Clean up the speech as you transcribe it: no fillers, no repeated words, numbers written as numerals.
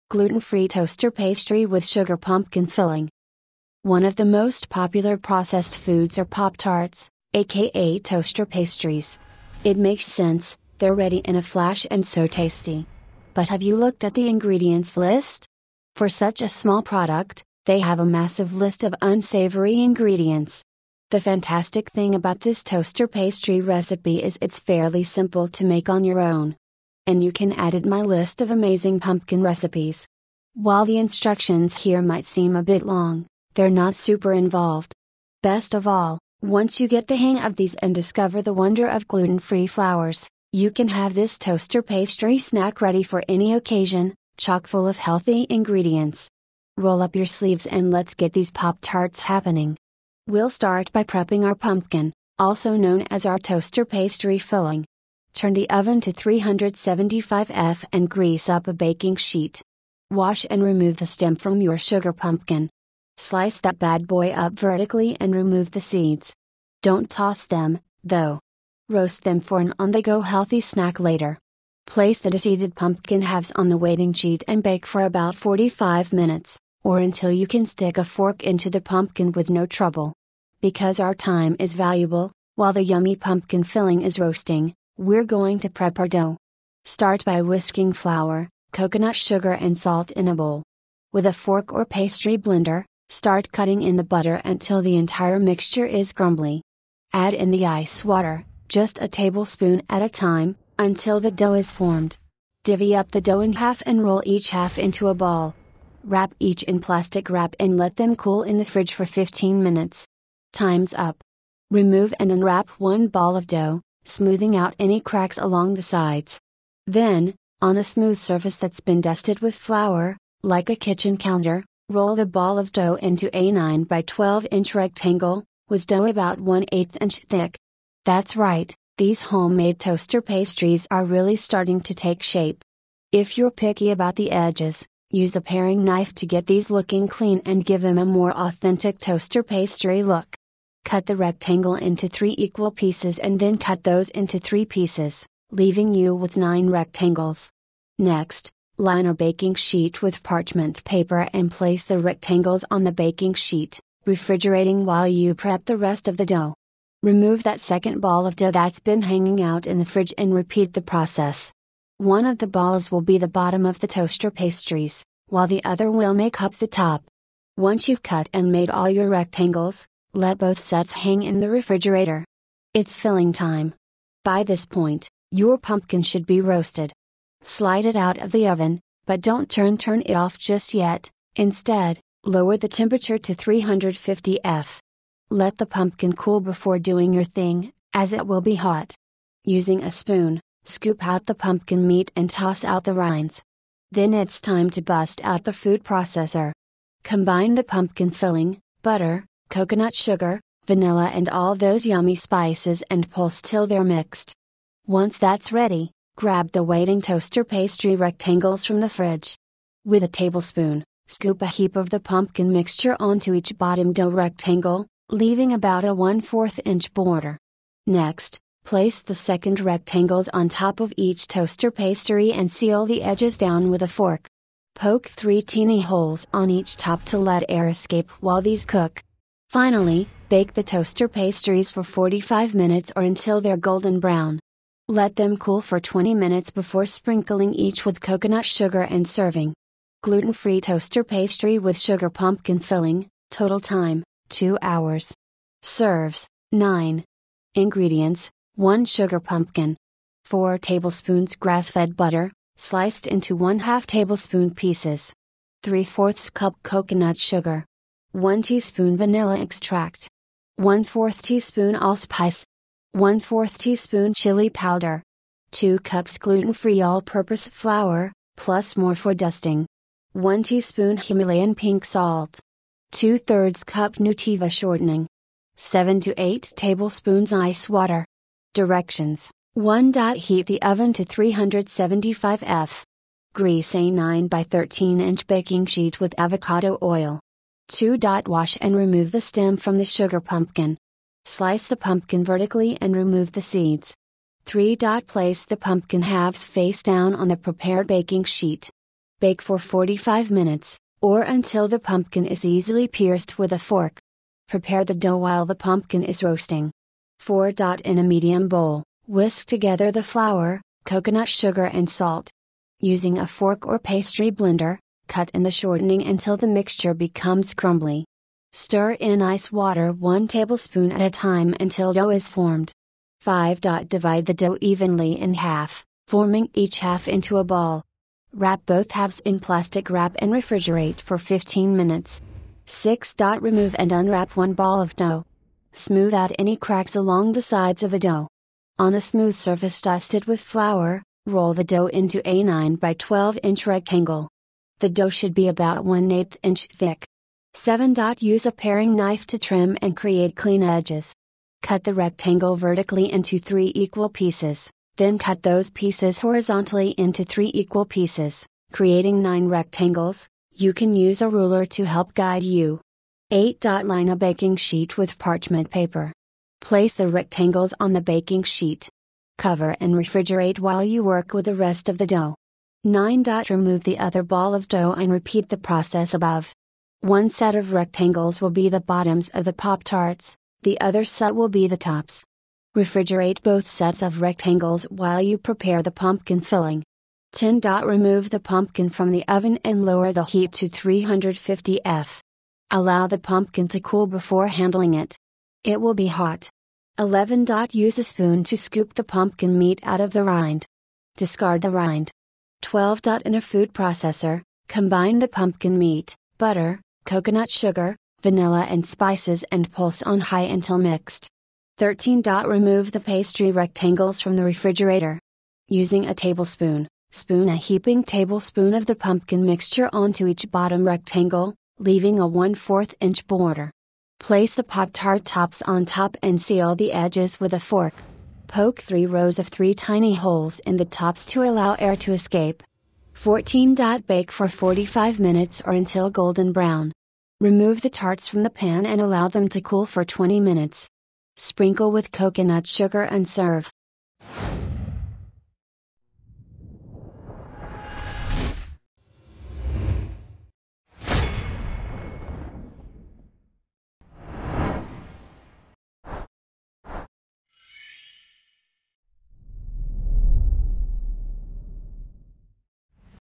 Gluten-free toaster pastry with sugar pumpkin filling. One of the most popular processed foods are Pop-Tarts, aka toaster pastries. It makes sense, they're ready in a flash and so tasty. But have you looked at the ingredients list? For such a small product, they have a massive list of unsavory ingredients. The fantastic thing about this toaster pastry recipe is it's fairly simple to make on your own. And you can add it to my list of amazing pumpkin recipes. While the instructions here might seem a bit long, they're not super involved. Best of all, once you get the hang of these and discover the wonder of gluten-free flours, you can have this toaster pastry snack ready for any occasion, chock full of healthy ingredients. Roll up your sleeves and let's get these Pop-Tarts happening. We'll start by prepping our pumpkin, also known as our toaster pastry filling. Turn the oven to 375 F and grease up a baking sheet. Wash and remove the stem from your sugar pumpkin. Slice that bad boy up vertically and remove the seeds. Don't toss them, though. Roast them for an on-the-go healthy snack later. Place the deseeded pumpkin halves on the waiting sheet and bake for about 45 minutes, or until you can stick a fork into the pumpkin with no trouble. Because our time is valuable, while the yummy pumpkin filling is roasting, we're going to prep our dough. Start by whisking flour, coconut sugar and salt in a bowl. With a fork or pastry blender, start cutting in the butter until the entire mixture is crumbly. Add in the ice water, just a tablespoon at a time, until the dough is formed. Divvy up the dough in half and roll each half into a ball. Wrap each in plastic wrap and let them cool in the fridge for 15 minutes. Time's up. Remove and unwrap one ball of dough, smoothing out any cracks along the sides. Then, on a smooth surface that's been dusted with flour, like a kitchen counter, roll the ball of dough into a 9 by 12 inch rectangle, with dough about 1/8 inch thick. That's right, these homemade toaster pastries are really starting to take shape. If you're picky about the edges, use a paring knife to get these looking clean and give them a more authentic toaster pastry look. Cut the rectangle into 3 equal pieces and then cut those into 3 pieces, leaving you with 9 rectangles. Next, line our baking sheet with parchment paper and place the rectangles on the baking sheet, refrigerating while you prep the rest of the dough. Remove that second ball of dough that's been hanging out in the fridge and repeat the process. One of the balls will be the bottom of the toaster pastries, while the other will make up the top. Once you've cut and made all your rectangles, let both sets hang in the refrigerator. It's filling time. By this point, your pumpkin should be roasted. Slide it out of the oven, but don't turn it off just yet. Instead, lower the temperature to 350 F. Let the pumpkin cool before doing your thing, as it will be hot. Using a spoon, scoop out the pumpkin meat and toss out the rinds. Then it's time to bust out the food processor. Combine the pumpkin filling, butter, coconut sugar, vanilla and all those yummy spices and pulse till they're mixed. Once that's ready, grab the waiting toaster pastry rectangles from the fridge. With a tablespoon, scoop a heap of the pumpkin mixture onto each bottom dough rectangle, leaving about a 1/4 inch border. Next, place the second rectangles on top of each toaster pastry and seal the edges down with a fork. Poke 3 teeny holes on each top to let air escape while these cook. Finally, bake the toaster pastries for 45 minutes or until they're golden brown. Let them cool for 20 minutes before sprinkling each with coconut sugar and serving. Gluten-free toaster pastry with sugar pumpkin filling, total time, 2 hours. Serves, 9. Ingredients, 1 sugar pumpkin. 4 tablespoons grass-fed butter, sliced into 1/2 tablespoon pieces. 3/4 cup coconut sugar. 1 teaspoon vanilla extract. 1/4 teaspoon allspice. 1/4 teaspoon chili powder. 2 cups gluten-free all-purpose flour, plus more for dusting. 1 teaspoon Himalayan pink salt. 2/3 cup Nutiva shortening. 7 to 8 tablespoons ice water. Directions: 1. Heat the oven to 375 F. Grease a 9 by 13 inch baking sheet with avocado oil. 2. Wash and remove the stem from the sugar pumpkin. Slice the pumpkin vertically and remove the seeds. 3. Place the pumpkin halves face down on the prepared baking sheet. Bake for 45 minutes, or until the pumpkin is easily pierced with a fork. Prepare the dough while the pumpkin is roasting. 4. In a medium bowl, whisk together the flour, coconut sugar and salt. Using a fork or pastry blender, cut in the shortening until the mixture becomes crumbly. Stir in ice water 1 tablespoon at a time until dough is formed. 5. Divide the dough evenly in half, forming each half into a ball. Wrap both halves in plastic wrap and refrigerate for 15 minutes. 6. Remove and unwrap one ball of dough. Smooth out any cracks along the sides of the dough. On a smooth surface dusted with flour, roll the dough into a 9 by 12 inch rectangle. The dough should be about 1/8 inch thick. 7. Use a paring knife to trim and create clean edges. Cut the rectangle vertically into 3 equal pieces, then cut those pieces horizontally into 3 equal pieces, creating 9 rectangles. You can use a ruler to help guide you. 8. Line a baking sheet with parchment paper. Place the rectangles on the baking sheet. Cover and refrigerate while you work with the rest of the dough. 9. Remove the other ball of dough and repeat the process above. One set of rectangles will be the bottoms of the Pop-Tarts, the other set will be the tops. Refrigerate both sets of rectangles while you prepare the pumpkin filling. 10. Remove the pumpkin from the oven and lower the heat to 350 F. Allow the pumpkin to cool before handling it. It will be hot. 11. Use a spoon to scoop the pumpkin meat out of the rind. Discard the rind. 12. In a food processor, combine the pumpkin meat, butter, coconut sugar, vanilla and spices and pulse on high until mixed. 13. Remove the pastry rectangles from the refrigerator. Using a tablespoon, spoon a heaping tablespoon of the pumpkin mixture onto each bottom rectangle, leaving a 1/4 inch border. Place the Pop-Tart tops on top and seal the edges with a fork. Poke 3 rows of 3 tiny holes in the tops to allow air to escape. 14. Bake for 45 minutes or until golden brown. Remove the tarts from the pan and allow them to cool for 20 minutes. Sprinkle with coconut sugar and serve.